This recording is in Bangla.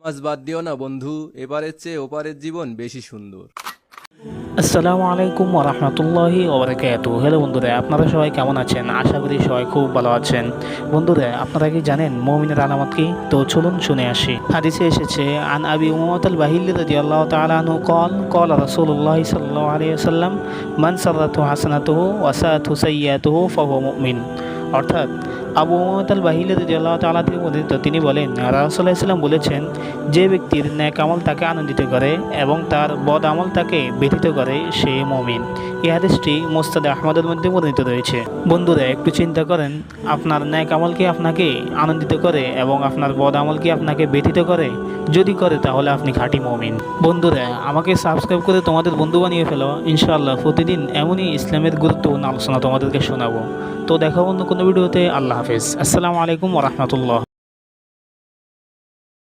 নামাজ বাদ দিও না বন্ধু, এবারের চেয়ে ওপারের জীবন বেশি সুন্দর। আসসালামু আলাইকুম ওরহমতুল্লাহি ওবরাকাতুহু। হ্যালো বন্ধুরা, আপনারা সবাই কেমন আছেন? আশা করি সবাই খুব ভালো আছেন। বন্ধুরা, আপনারা কি জানেন মুমিনের আলামত কি? তো চলুন শুনে আসি। হাদিসে এসেছে, আন আবি উমামাত আল বাহিল্লি রাদিয়াল্লাহু তাআলা আনহু قال রাসূলুল্লাহ সাল্লাল্লাহু আলাইহি ওয়াসাল্লাম মান সাররাতহু হাসানাতুহু ওয়া সাআতুহু সাইয়্যাতুহু ফাহুয়া মুমিন। অর্থাৎ আবু উমামাত আল বাহিল্লি রাদিয়াল্লাহু তাআলা থেকে বর্ণিত, তিনি বলেন, রাসূলুল্লাহ সাল্লাল্লাহু আলাইহি ওয়াসাল্লাম বলেছেন, যে ব্যক্তির নেক আমল তাকে আনন্দিত করে এবং তার বদ আমল তাকে ব্যথিত করে, সে মুমিন। এই হাদিসটি মুসনাদ আহমদের মধ্যে বর্ণিত রয়েছে। বন্ধুরা, একটু চিন্তা করেন, আপনার নেক আমল কি আপনাকে আনন্দিত করে এবং আপনার বদ আমল কি আপনাকে ব্যথিত করে? যদি করে তাহলে আপনি খাঁটি মুমিন। বন্ধুরা, আমাকে সাবস্ক্রাইব করে তোমাদের বন্ধু বানিয়ে ফেলো। ইনশাআল্লাহ প্রতিদিন এমনই ইসলামের গুরুত্বপূর্ণ আলোচনা তোমাদেরকে শোনাবো। তো দেখা বন্ধু কোনো ভিডিওতে। আল্লাহ হাফেজ। আসসালামু আলাইকুম ওরহমতুল্লাহ।